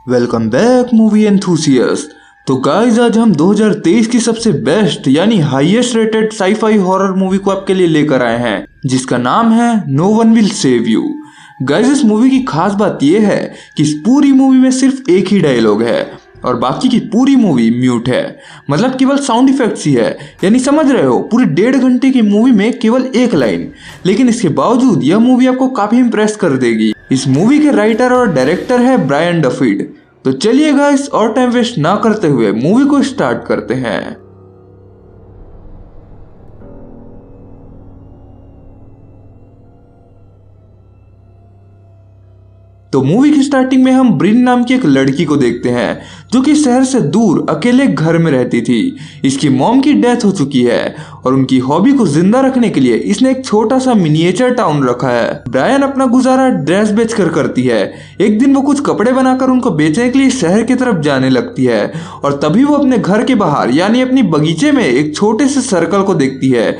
Welcome back movie enthusiast. तो guys आज हम 2023 की सबसे बेस्ट यानी highest rated sci-fi horror movie को आपके लिए लेकर आए हैं जिसका नाम है no one will save you. Guys इस मूवी की खास बात यह है कि इस पूरी मूवी में सिर्फ एक ही डायलॉग है और बाकी की पूरी मूवी म्यूट है, मतलब केवल साउंड इफेक्ट्स ही है। यानी समझ रहे हो, पूरी 1.5 घंटे की मूवी में केवल एक लाइन, लेकिन इसके बावजूद यह मूवी आपको काफी इंप्रेस कर देगी। इस मूवी के राइटर और डायरेक्टर है ब्रायन डफिड। तो चलिए गाइस और टाइम वेस्ट ना करते हुए मूवी को स्टार्ट करते हैं। तो मूवी की स्टार्टिंग में हम ब्रिन नाम की एक लड़की को देखते हैं जो कि शहर से दूर अकेले घर में रहती थी। इसकी मॉम की डेथ हो चुकी है और उनकी हॉबी को जिंदा रखने के लिए इसने एक छोटा सा मिनिएचर टाउन रखा है। ब्रायन अपना गुजारा ड्रेस बेचकर करती है। एक दिन वो कुछ कपड़े बनाकर उनको बेचने के लिए शहर की तरफ जाने लगती है और तभी वो अपने घर के बाहर यानी अपनी बगीचे में एक छोटे से सर्कल को देखती है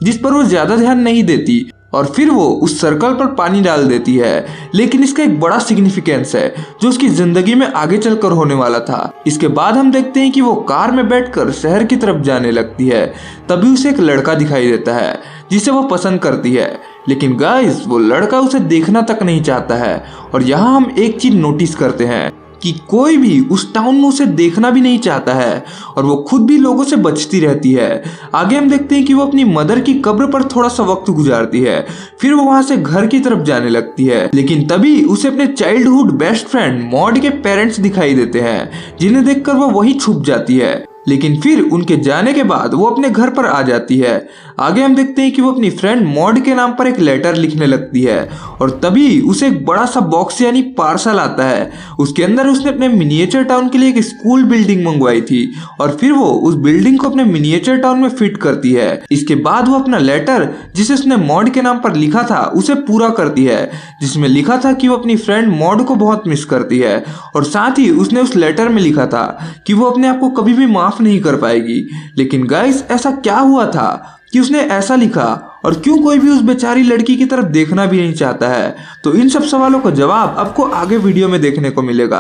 जिस पर वो ज्यादा ध्यान नहीं देती और फिर वो उस सर्कल पर पानी डाल देती है। लेकिन इसका एक बड़ा सिग्निफिकेंस है जो उसकी जिंदगी में आगे चलकर होने वाला था। इसके बाद हम देखते हैं कि वो कार में बैठकर शहर की तरफ जाने लगती है। तभी उसे एक लड़का दिखाई देता है जिसे वो पसंद करती है, लेकिन गाइस वो लड़का उसे देखना तक नहीं चाहता है। और यहाँ हम एक चीज नोटिस करते हैं कि कोई भी उस टाउन में उसे देखना भी नहीं चाहता है और वो खुद भी लोगों से बचती रहती है। आगे हम देखते हैं कि वो अपनी मदर की कब्र पर थोड़ा सा वक्त गुजारती है, फिर वो वहां से घर की तरफ जाने लगती है। लेकिन तभी उसे अपने चाइल्डहुड बेस्ट फ्रेंड मॉड के पेरेंट्स दिखाई देते हैं जिन्हें देखकर वो वहीं छुप जाती है। लेकिन फिर उनके जाने के बाद वो अपने घर पर आ जाती है। आगे हम देखते हैं कि वो अपनी फ्रेंड मॉड के नाम पर एक लेटर लिखने लगती है और तभी उसे एक बड़ा सा बॉक्स यानी पार्सल आता है। उसके अंदर उसने अपने मिनिएचर टाउन के लिए एक स्कूल बिल्डिंग मंगवाई थी और फिर वो उस बिल्डिंग को अपने मिनिएचर टाउन में फिट करती है। इसके बाद वो अपना लेटर जिसे उसने मॉड के नाम पर लिखा था उसे पूरा करती है, जिसमें लिखा था कि वो अपनी फ्रेंड मॉड को बहुत मिस करती है और साथ ही उसने उस लेटर में लिखा था कि वो अपने आप को कभी भी माफ नहीं कर पाएगी। लेकिन गाइस ऐसा क्या हुआ था कि उसने ऐसा लिखा और क्यों कोई भी उस बेचारी लड़की की तरफ देखना भी नहीं चाहता है? तो इन सब सवालों का जवाब आपको आगे वीडियो में देखने को मिलेगा।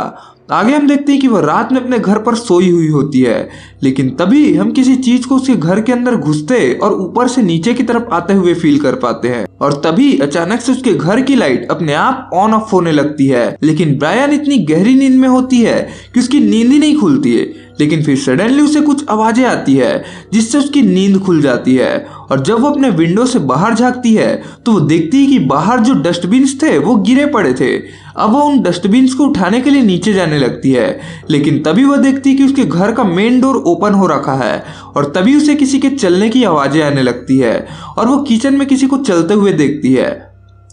आगे हम देखते हैं कि वह रात में अपने घर पर सोई हुई होती है, लेकिन तभी हम किसी चीज को उसके घर के अंदर घुसते और ऊपर से नीचे की तरफ आते हुए फील कर पाते हैं और तभी अचानक से उसके घर की लाइट अपने आप ऑन ऑफ होने लगती है। लेकिन ब्रायन इतनी गहरी नींद में होती है कि उसकी नींद ही नहीं खुलती है। लेकिन फिर सडनली उसे कुछ आवाजें आती है जिससे उसकी नींद खुल जाती है और जब वो अपने विंडो से बाहर झांकती है तो वो देखती है कि बाहर जो डस्टबिन्स थे वो गिरे पड़े थे। अब वो उन डस्टबिन्स को उठाने के लिए नीचे जाने लगती है, लेकिन तभी वह देखती है कि उसके घर का मेन डोर ओपन हो रखा है और तभी उसे किसी के चलने की आवाजें आने लगती है और वो किचन में किसी को चलते हुए देखती है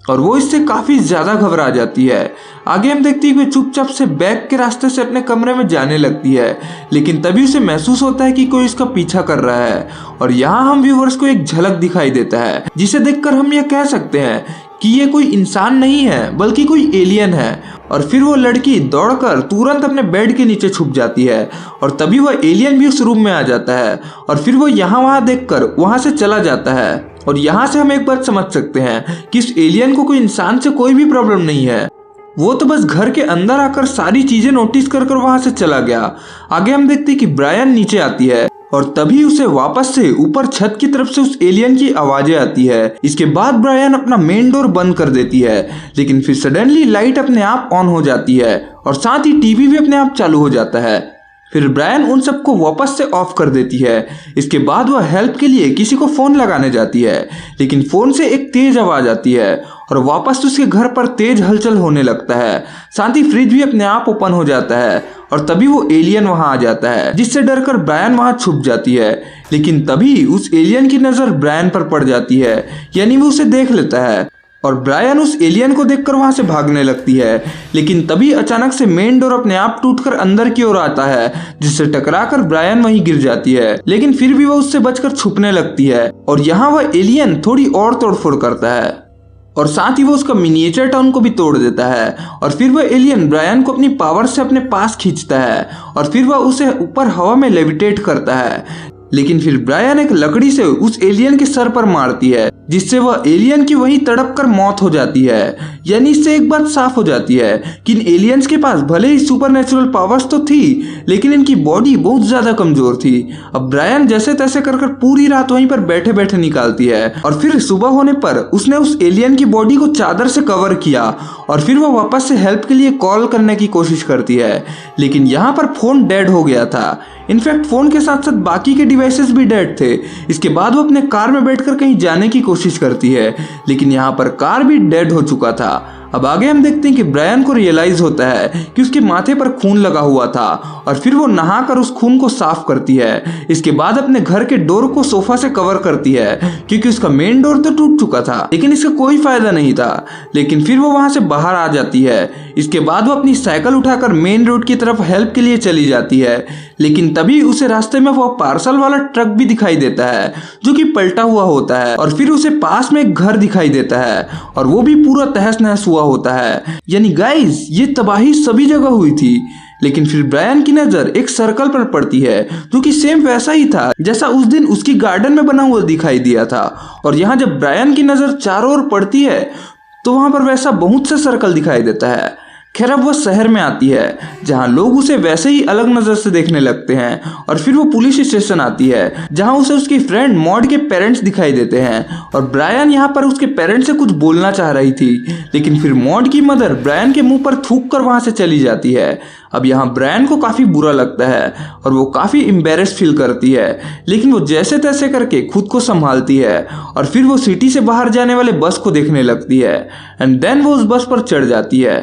और वो इससे काफी ज्यादा घबरा जाती है। आगे हम देखते हैं कि चुपचाप से बैक के रास्ते से अपने कमरे में जाने लगती है, लेकिन तभी उसे महसूस होता है कि कोई उसका पीछा कर रहा है और यहाँ हम व्यूवर्स को एक झलक दिखाई देता है जिसे देखकर हम यह कह सकते हैं कि ये कोई इंसान नहीं है बल्कि कोई एलियन है। और फिर वो लड़की दौड़कर तुरंत अपने बेड के नीचे छुप जाती है और तभी वह एलियन भी उस रूम में आ जाता है और फिर वो यहाँ वहाँ देखकर वहां से चला जाता है। और यहाँ से हम एक बात समझ सकते हैं कि इस एलियन को कोई इंसान से कोई भी प्रॉब्लम नहीं है, वो तो बस घर के अंदर आकर सारी चीजें नोटिस कर वहां से चला गया। आगे हम देखते हैं कि ब्रायन नीचे आती है और तभी उसे वापस से ऊपर छत की तरफ से उस एलियन की आवाजें आती है। इसके बाद ब्रायन अपना मेन डोर बंद कर देती है, लेकिन फिर सडनली लाइट अपने आप ऑन हो जाती है और साथ ही टीवी भी अपने आप चालू हो जाता है। फिर ब्रायन उन सबको वापस से ऑफ कर देती है। इसके बाद वह हेल्प के लिए किसी को फोन लगाने जाती है, लेकिन फोन से एक तेज आवाज आती है और वापस उसके घर पर तेज हलचल होने लगता है। साथ ही फ्रिज भी अपने आप ओपन हो जाता है और तभी वो एलियन वहां आ जाता है जिससे डरकर ब्रायन वहां छुप जाती है। लेकिन तभी उस एलियन की नजर ब्रायन पर पड़ जाती है, यानी वो उसे देख लेता है और ब्रायन उस एलियन को देखकर वहां से भागने लगती है। लेकिन तभी अचानक से मेन डोर अपने आप टूटकर अंदर की ओर आता है जिससे टकराकर ब्रायन वहीं गिर जाती है, लेकिन फिर भी वो उससे बचकर छुपने लगती है और यहाँ वह एलियन थोड़ी और तोड़फोड़ करता है और साथ ही वो उसका मिनिएचर टाउन को भी तोड़ देता है और फिर वह एलियन ब्रायन को अपनी पावर से अपने पास खींचता है और फिर वह उसे ऊपर हवा में लेविटेट करता है। लेकिन फिर ब्रायन एक लकड़ी से उस एलियन के सर पर मारती है जिससे वह एलियन की वहीं तड़प कर मौत हो जाती है। यानी इससे एक बात साफ हो जाती है कि इन एलियंस के पास भले ही सुपरनेचुरल पावर्स तो थी, लेकिन इनकी बॉडी बहुत ज्यादा कमजोर थी। अब ब्रायन जैसे तैसे कर पूरी रात वहीं पर बैठे बैठे निकालती है और फिर सुबह होने पर उसने उस एलियन की बॉडी को चादर से कवर किया और फिर वो वापस से हेल्प के लिए कॉल करने की कोशिश करती है, लेकिन यहाँ पर फोन डेड हो गया था। इनफैक्ट फोन के साथ साथ बाकी के डिवाइसेस भी डेड थे। इसके बाद वो अपने कार में बैठकर कहीं जाने की कोशिश करती है, लेकिन यहाँ पर कार भी डेड हो चुका था। अब आगे हम देखते हैं कि ब्रायन को रियलाइज होता है कि उसके माथे पर खून लगा हुआ था और फिर वो नहाकर उस खून को साफ करती है। इसके बाद अपने घर के डोर को सोफा से कवर करती है क्योंकि उसका मेन डोर तो टूट चुका था, लेकिन इसका कोई फायदा नहीं था। लेकिन फिर वो वहां से बाहर आ जाती है। इसके बाद वो अपनी साइकिल उठाकर मेन रोड की तरफ हेल्प के लिए चली जाती है, लेकिन तभी उसे रास्ते में वो पार्सल वाला ट्रक भी दिखाई देता है जो कि पलटा हुआ होता है और फिर उसे पास में एक घर दिखाई देता है और वो भी पूरा तहस नहस हुआ होता है। यानी गाइस ये तबाही सभी जगह हुई थी। लेकिन फिर ब्रायन की नजर एक सर्कल पर पड़ती है जो कि सेम वैसा ही था जैसा उस दिन उसकी गार्डन में बना हुआ दिखाई दिया था। और यहाँ जब ब्रायन की नजर चारों ओर पड़ती है तो वहां पर वैसा बहुत से सर्कल दिखाई देता है। खैर अब वो शहर में आती है जहां लोग उसे वैसे ही अलग नजर से देखने लगते हैं और फिर वो पुलिस स्टेशन आती है जहां उसे उसकी फ्रेंड मॉड के पेरेंट्स दिखाई देते हैं और ब्रायन यहां पर उसके पेरेंट्स से कुछ बोलना चाह रही थी, लेकिन फिर मॉड की मदर ब्रायन के मुंह पर थूक कर वहां से चली जाती है। अब यहाँ ब्रायन को काफी बुरा लगता है और वो काफी एम्बेरेस्ड फील करती है, लेकिन वो जैसे तैसे करके खुद को संभालती है और फिर वो सिटी से बाहर जाने वाले बस को देखने लगती है एंड देन वो उस बस पर चढ़ जाती है।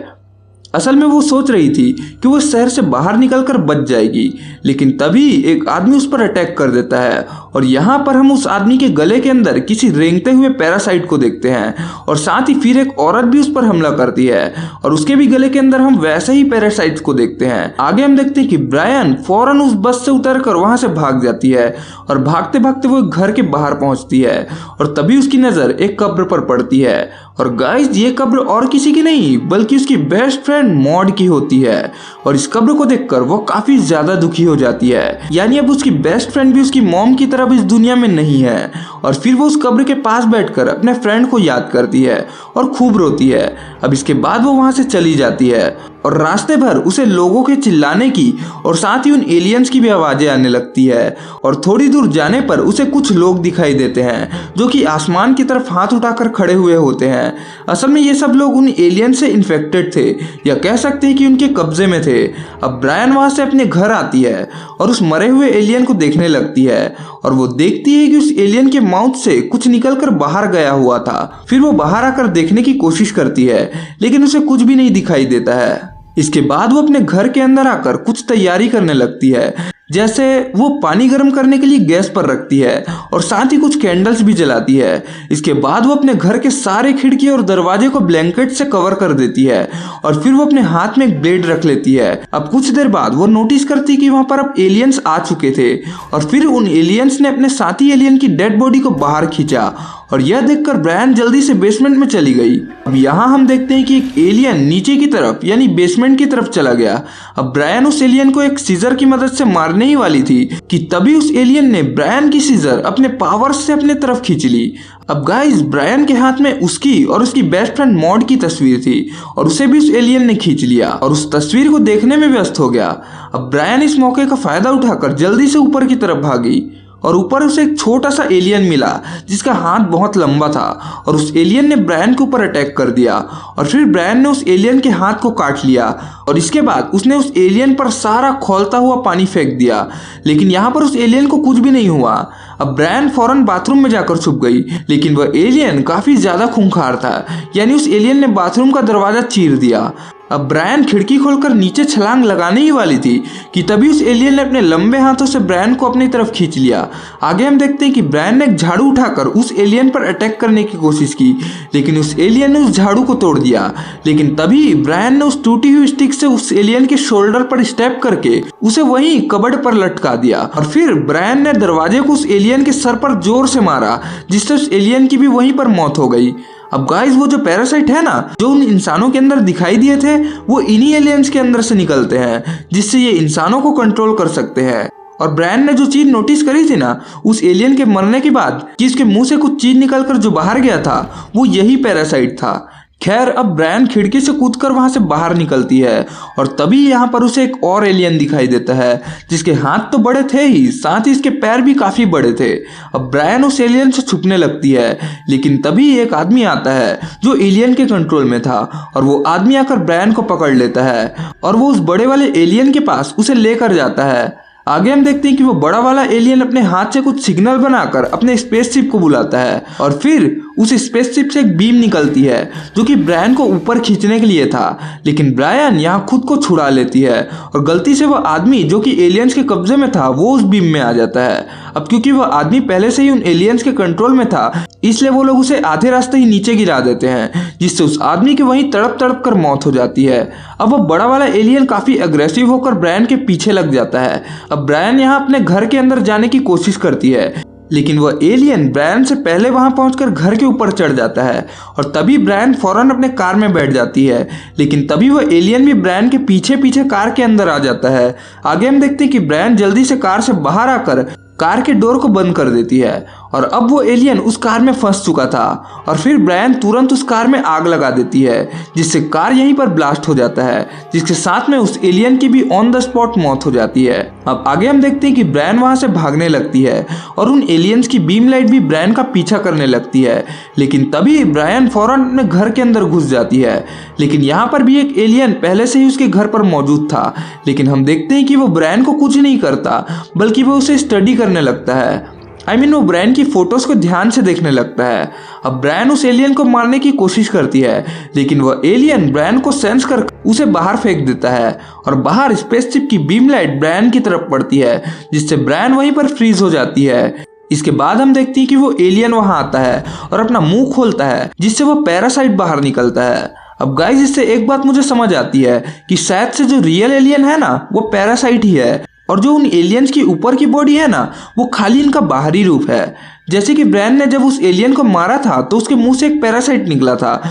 असल में वो सोच रही थी कि वो शहर से बाहर निकलकर बच जाएगी, लेकिन तभी एक आदमी उस पर अटैक कर देता है और यहाँ पर हम उस आदमी के गले के अंदर किसी रेंगते हुए पैरासाइट को देखते हैं और साथ ही फिर एक औरत भी उस पर हमला करती है और उसके भी गले के अंदर हम वैसे ही पैरासाइट्स को देखते हैं। आगे हम देखते हैं कि ब्रायन फौरन उस बस से उतरकर वहां से भाग जाती है और भागते भागते वो घर के बाहर पहुंचती है और तभी उसकी नजर एक कब्र पर पड़ती है। और गाइस ये कब्र और किसी की नहीं बल्कि उसकी बेस्ट फ्रेंड मॉड की होती है और इस कब्र को देखकर वो काफी ज्यादा दुखी हो जाती है। यानी अब उसकी बेस्ट फ्रेंड भी उसकी मॉम की तरह इस दुनिया में नहीं है और फिर वो उस कब्र के पास बैठकर अपने फ्रेंड को याद करती है और खूब रोती है। अब इसके बाद वो वहां से चली जाती है और रास्ते भर उसे लोगों के चिल्लाने की और साथ ही उन एलियंस की भी आवाजें आने लगती है और थोड़ी दूर जाने पर उसे कुछ लोग दिखाई देते हैं जो कि आसमान की तरफ हाथ उठाकर खड़े हुए होते हैं। असल में ये सब लोग उन एलियन से इन्फेक्टेड थे या कह सकते हैं कि उनके कब्जे में थे। अब ब्रायन वहां से अपने घर आती है और उस मरे हुए एलियन को देखने लगती है और वो देखती है कि उस एलियन के माउथ से कुछ निकलकर बाहर गया हुआ था। फिर वो बाहर आकर देखने की कोशिश करती है लेकिन उसे कुछ भी नहीं दिखाई देता है। इसके बाद वो अपने घर के अंदर आकर कुछ तैयारी करने लगती है, जैसे वो पानी गर्म करने के लिए गैस पर रखती है और साथ ही कुछ कैंडल्स भी जलाती है। इसके बाद वो अपने घर के सारे खिड़की और दरवाजे को ब्लैंकेट से कवर कर देती है और फिर वो अपने हाथ में एक ब्लेड रख लेती है। अब कुछ देर बाद वो नोटिस करती है कि वहां पर अब एलियंस आ चुके थे और फिर उन एलियंस ने अपने साथी एलियन की डेड बॉडी को बाहर खींचा और यह देखकर ब्रायन जल्दी से बेसमेंट में चली गई। अब यहाँ हम देखते हैं कि एक एलियन नीचे की तरफ यानी बेसमेंट की तरफ चला गया। अब ब्रायन उस एलियन को एक सीजर की मदद से मारने ही वाली थी कि तभी उस एलियन ने ब्रायन की सीजर अपने पावर्स से अपने तरफ खींच ली। अब गाइस ब्रायन के हाथ में उसकी और उसकी बेस्ट फ्रेंड मॉड की तस्वीर थी और उसे भी उस एलियन ने खींच लिया और उस तस्वीर को देखने में व्यस्त हो गया। अब ब्रायन इस मौके का फायदा उठाकर जल्दी से ऊपर की तरफ भागी और ऊपर उसे एक छोटा सा एलियन मिला जिसका हाथ बहुत लंबा था और उस एलियन ने ब्रायन के ऊपर अटैक कर दिया और फिर ब्रायन ने उस एलियन के हाथ को काट लिया और इसके बाद उसने उस एलियन पर सारा खौलता हुआ पानी फेंक दिया, लेकिन यहाँ पर उस एलियन को कुछ भी नहीं हुआ। अब ब्रायन फौरन बाथरूम में जाकर छुप गई, लेकिन वह एलियन काफी ज्यादा खूंखार था, यानी उस एलियन ने बाथरूम का दरवाजा चीर दिया। अब ब्रायन खिड़की खोलकर नीचे छलांग लगाने ही वाली थी कि तभी उस एलियन ने अपने लंबे हाथों से ब्रायन को अपनी तरफ खींच लिया। आगे हम देखते हैं कि ब्रायन ने एक झाड़ू उठाकर उस एलियन पर अटैक करने की कोशिश की, लेकिन उस एलियन ने उस झाड़ू को तोड़ दिया। लेकिन तभी ब्रायन ने उस टूटी हुई स्टिक से उस एलियन के शोल्डर पर स्टेप करके उसे वहीं कबर्ड पर लटका दिया और फिर ब्रायन ने दरवाजे को उस एलियन के सर पर जोर से मारा, जिससे उस एलियन की भी वहीं पर मौत हो गई। अब गाइस वो जो पैरासाइट है ना जो उन इंसानों के अंदर दिखाई दिए थे वो इन्हीं एलियंस के अंदर से निकलते हैं, जिससे ये इंसानों को कंट्रोल कर सकते हैं और ब्रायन ने जो चीज नोटिस करी थी ना उस एलियन के मरने के बाद कि उसके मुंह से कुछ चीज निकलकर जो बाहर गया था वो यही पैरासाइट था। खैर अब ब्रायन खिड़की से कूदकर वहां से बाहर निकलती है और तभी यहाँ पर उसे एक और एलियन दिखाई देता है जिसके हाथ तो बड़े थे ही, साथ ही इसके पैर भी काफी बड़े थे। अब ब्रायन उस एलियन से छुपने लगती है, लेकिन तभी एक आदमी आता है जो एलियन के कंट्रोल में था और वो आदमी आकर ब्रायन को पकड़ लेता है और वो उस बड़े वाले एलियन के पास उसे लेकर जाता है। आगे हम देखते हैं कि वो बड़ा वाला एलियन अपने हाथ से कुछ सिग्नल बनाकर अपने स्पेसशिप को बुलाता है और फिर उस स्पेसशिप से एक बीम निकलती है जो कि ब्रायन को ऊपर खींचने के लिए था, लेकिन ब्रायन यहाँ खुद को छुड़ा लेती है और गलती से वह आदमी जो कि एलियंस के कब्जे में था वो उस बीम में आ जाता है। अब क्योंकि वह आदमी पहले से ही उन एलियंस के कंट्रोल में था इसलिए वो लोग उसे आधे रास्ते ही नीचे गिरा देते हैं, जिससे उस आदमी की वहीं तड़प तड़प कर मौत हो जाती है। अब वह बड़ा वाला एलियन काफी अग्रेसिव होकर ब्रायन के पीछे लग जाता है। अब ब्रायन यहाँ अपने घर के अंदर जाने की कोशिश करती है, लेकिन वह एलियन ब्रायन से पहले वहां पहुंचकर घर के ऊपर चढ़ जाता है और तभी ब्रायन फौरन अपने कार में बैठ जाती है, लेकिन तभी वह एलियन भी ब्रायन के पीछे पीछे कार के अंदर आ जाता है। आगे हम देखते हैं कि ब्रायन जल्दी से कार से बाहर आकर कार के डोर को बंद कर देती है और अब वो एलियन उस कार में फंस चुका था और फिर ब्रायन तुरंत उस कार में आग लगा देती है जिससे कार यहीं पर ब्लास्ट हो जाता है, जिसके साथ में उस एलियन की भी ऑन द स्पॉट मौत हो जाती है। अब आगे हम देखते हैं कि ब्रायन वहां से भागने लगती है और उन एलियंस की बीम लाइट भी ब्रायन का पीछा करने लगती है, लेकिन तभी ब्रायन फौरन अपने घर के अंदर घुस जाती है। लेकिन यहाँ पर भी एक एलियन पहले से ही उसके घर पर मौजूद था, लेकिन हम देखते हैं कि वो ब्रायन को कुछ नहीं करता बल्कि वो उसे स्टडी करने लगता है। वो ब्रायन की फोटोज को ध्यान से देखने लगता है। अब ब्रायन उस एलियन को मारने की कोशिश करती है, लेकिन वह एलियन ब्रायन को सेंस कर उसे बाहर फेंक देता है और बाहर स्पेसशिप की बीम लाइट ब्रायन की तरफ पड़ती है, जिससे ब्रायन वहीं पर फ्रीज हो जाती है। इसके बाद हम देखते हैं कि वो एलियन वहां आता है और अपना मुंह खोलता है, जिससे वो पैरासाइट बाहर निकलता है। अब गाइस इससे एक बात मुझे समझ आती है कि शायद से जो रियल एलियन है ना वो पैरासाइट ही है और जो उन एलियंस की ऊपर की बॉडी है ना वो खाली इनका बाहरी रूप है। जैसे कि ब्रायन ने जब उस एलियन को मारा था तो उसके मुंह से एक पैरासाइट निकला था,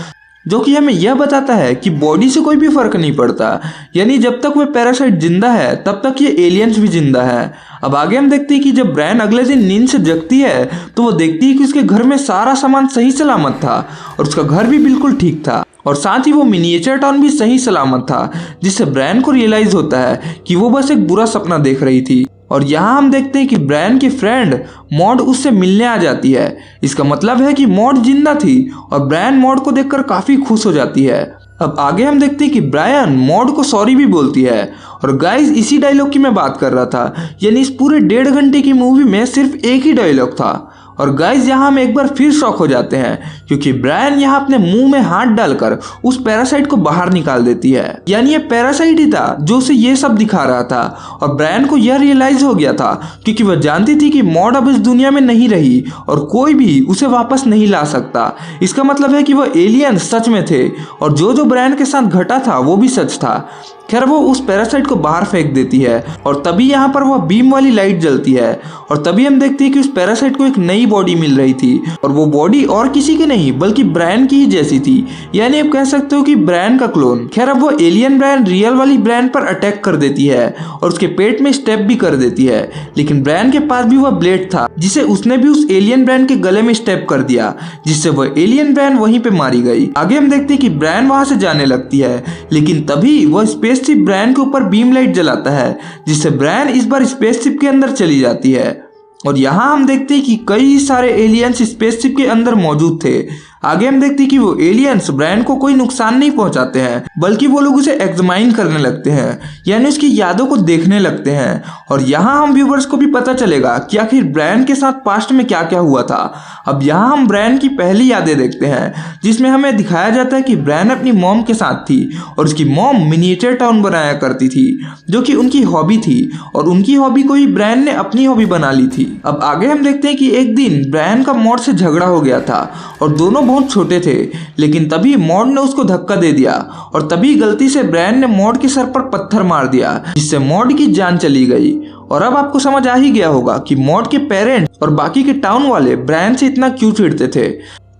जो कि हमें यह बताता है कि बॉडी से कोई भी फर्क नहीं पड़ता, यानी जब तक वह पैरासाइट जिंदा है तब तक ये एलियंस भी जिंदा है। अब आगे हम देखते हैं कि जब ब्रायन अगले दिन नींद से जगती है तो वो देखती है कि उसके घर में सारा सामान सही सलामत था और उसका घर भी बिल्कुल ठीक था और साथ ही वो मिनिएचर टाउन भी सही सलामत था, जिससे ब्रायन को रियलाइज होता है कि वो बस एक बुरा सपना देख रही थी। और यहाँ हम देखते हैं कि ब्रायन की फ्रेंड मॉड उससे मिलने आ जाती है। इसका मतलब है कि मॉड जिंदा थी और ब्रायन मॉड को देखकर काफी खुश हो जाती है। अब आगे हम देखते हैं कि ब्रायन मॉड को सॉरी भी बोलती है और गाइस इसी डायलॉग की मैं बात कर रहा था, यानी इस पूरे 1.5 घंटे की मूवी में सिर्फ एक ही डायलॉग था। और गाइस यहाँ हम एक बार फिर शॉक हो जाते हैं क्योंकि ब्रायन यहाँ अपने मुंह में हाथ डालकर उस पैरासाइट को बाहर निकाल देती है, यानी ये पैरासाइट ही था जो उसे ये सब दिखा रहा था। और ब्रायन को यह रियलाइज हो गया था क्योंकि वह जानती थी कि मॉड अब इस दुनिया में नहीं रही और कोई भी उसे वापस नहीं ला सकता। इसका मतलब है कि वह एलियन सच में थे और जो ब्रायन के साथ घटा था वो भी सच था। खैर वो उस पैरासाइट को बाहर फेंक देती है और तभी यहाँ पर वह बीम वाली लाइट जलती है और तभी हम देखते हैं कि उस पैरासाइट को एक नई बॉडी मिल रही थी और वो बॉडी और किसी की नहीं बल्कि ब्रायन की ही जैसी थी, यानी आप कह सकते हो कि ब्रायन का क्लोन। खैर अब वो एलियन ब्रायन रियल वाली ब्रायन पर अटैक कर देती है और उसके पेट में स्टेप भी कर देती है, लेकिन ब्रायन के पास भी वह ब्लेड था जिसे उसने भी उस एलियन ब्रायन के गले में स्टेप कर दिया, जिससे वह एलियन ब्रायन वहीं पे मारी गई। आगे हम देखते हैं कि ब्रायन वहां से जाने लगती है, लेकिन तभी वह स्पेसशिप ब्रायन के ऊपर बीम लाइट जलाता है, जिससे ब्रायन इस बार स्पेसशिप के अंदर चली जाती है। और यहाँ हम देखते हैं कि कई सारे एलियंस स्पेसशिप के अंदर मौजूद थे। आगे हम देखते हैं कि वो एलियंस ब्रायन को कोई नुकसान नहीं पहुंचाते हैं बल्कि वो लोग उसे एग्जामाइन करने लगते हैं, यानी उसकी यादों को देखने लगते हैं। और यहाँ हम व्यूवर्स को भी पता चलेगा कि आखिर ब्रायन के साथ पास्ट में क्या क्या हुआ था। अब यहाँ हम ब्रायन की पहली यादें देखते हैं जिसमें हमें दिखाया जाता है कि ब्रायन अपनी मॉम के साथ थी और उसकी मॉम मिनिएचर टाउन बनाया करती थी जो कि उनकी हॉबी थी और उनकी हॉबी को ही ब्रायन ने अपनी हॉबी बना ली थी। अब आगे हम देखते हैं कि एक दिन ब्रायन का मॉड से झगड़ा हो गया था और दोनों बहुत छोटे थे, लेकिन तभी मॉड ने उसको धक्का दे दिया और तभी गलती से ब्रायन ने मॉड के सर पर पत्थर मार दिया, जिससे मॉड की जान चली गई। और अब आपको समझ आ ही गया होगा कि मॉड के पेरेंट्स और बाकी के टाउन वाले ब्रायन से इतना क्यों चिढ़ते थे।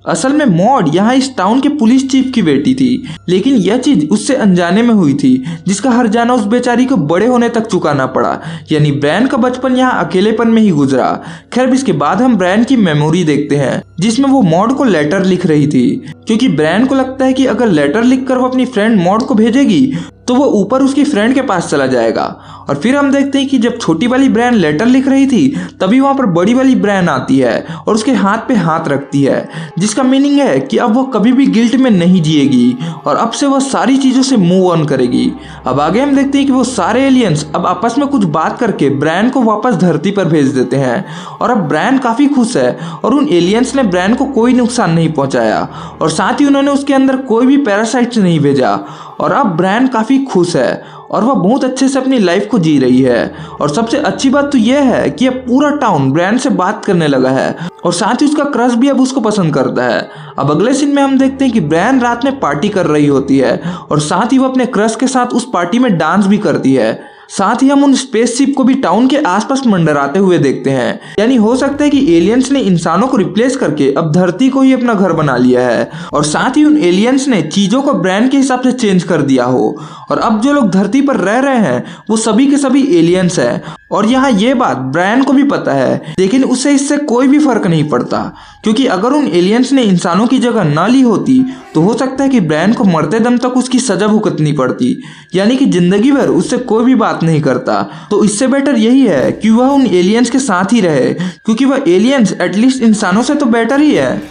असल में मॉड यहाँ इस टाउन के पुलिस चीफ की बेटी थी, लेकिन यह चीज उससे अनजाने में हुई थी, जिसका हर जाना उस बेचारी को बड़े होने तक चुकाना पड़ा। यानी ब्रायन का बचपन यहाँ अकेलेपन में ही गुजरा। खैर इसके बाद हम ब्रायन की मेमोरी देखते हैं, जिसमें वो मॉड को लेटर लिख रही थी, क्योंकि ब्रायन को लगता है कि अगर लेटर लिखकर वो अपनी फ्रेंड मॉड को भेजेगी तो वो ऊपर उसकी फ्रेंड के पास चला जाएगा। और फिर हम देखते हैं कि जब छोटी वाली ब्रायन लेटर लिख रही थी तभी वहां पर बड़ी वाली ब्रायन आती है और उसके हाथ पे हाथ रखती है, जिसका मीनिंग है कि अब वो कभी भी गिल्ट में नहीं जिएगी और अब से वो सारी चीजों से मूव ऑन करेगी। अब आगे हम देखते हैं कि वो सारे एलियंस अब आपस में कुछ बात करके ब्रायन को वापस धरती पर भेज देते हैं और अब ब्रायन काफी खुश है और उन एलियंस ने ब्रायन को कोई नुकसान नहीं पहुंचाया और साथ ही उन्होंने उसके अंदर कोई भी पैरासाइट्स नहीं भेजा और अब ब्रायन काफी खुश है और वह बहुत अच्छे से अपनी लाइफ को जी रही है। और सबसे अच्छी बात तो यह है कि अब पूरा टाउन ब्रायन से बात करने लगा है और साथ ही उसका क्रश भी अब उसको पसंद करता है। अब अगले सीन में हम देखते हैं कि ब्रायन रात में पार्टी कर रही होती है और साथ ही वो अपने क्रश के साथ उस पार्टी में डांस भी करती है। साथ ही हम उन स्पेसशिप को भी टाउन के आसपास मंडराते हुए देखते हैं। यानी हो सकता है कि एलियंस ने इंसानों को रिप्लेस करके अब धरती को ही अपना घर बना लिया है और साथ ही उन एलियंस ने चीजों को ब्रायन के हिसाब से चेंज कर दिया हो और अब जो लोग धरती पर रह रहे हैं वो सभी के सभी एलियंस हैं। और यहाँ ये बात ब्रायन को भी पता है, लेकिन उसे इससे कोई भी फर्क नहीं पड़ता, क्योंकि अगर उन एलियंस ने इंसानों की जगह ना ली होती तो हो सकता है कि ब्रायन को मरते दम तक उसकी सजा भुगतनी पड़ती, यानी कि जिंदगी भर उससे कोई भी बात नहीं करता। तो इससे बेटर यही है कि वह उन एलियंस के साथ ही रहे, क्योंकि वह एलियंस एटलीस्ट इंसानों से तो बेटर ही है।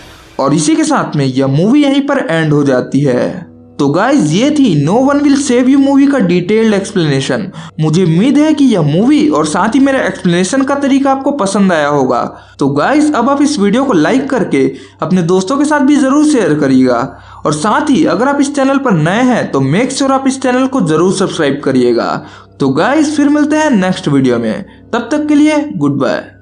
और इसी के साथ में यह मूवी यहीं पर एंड हो जाती है। तो गाइज ये थी no one will save you movie का डिटेल्ड एक्सप्लेनेशन। मुझे उम्मीद है कि यह मूवी और साथ ही मेरा एक्सप्लेनेशन का तरीका आपको पसंद आया होगा। तो गाइज अब आप इस वीडियो को लाइक करके अपने दोस्तों के साथ भी जरूर शेयर करिएगा और साथ ही अगर आप इस चैनल पर नए हैं तो मेक श्योर आप इस चैनल को जरूर सब्सक्राइब करिएगा। तो गाइज फिर मिलते हैं नेक्स्ट वीडियो में, तब तक के लिए गुड बाय।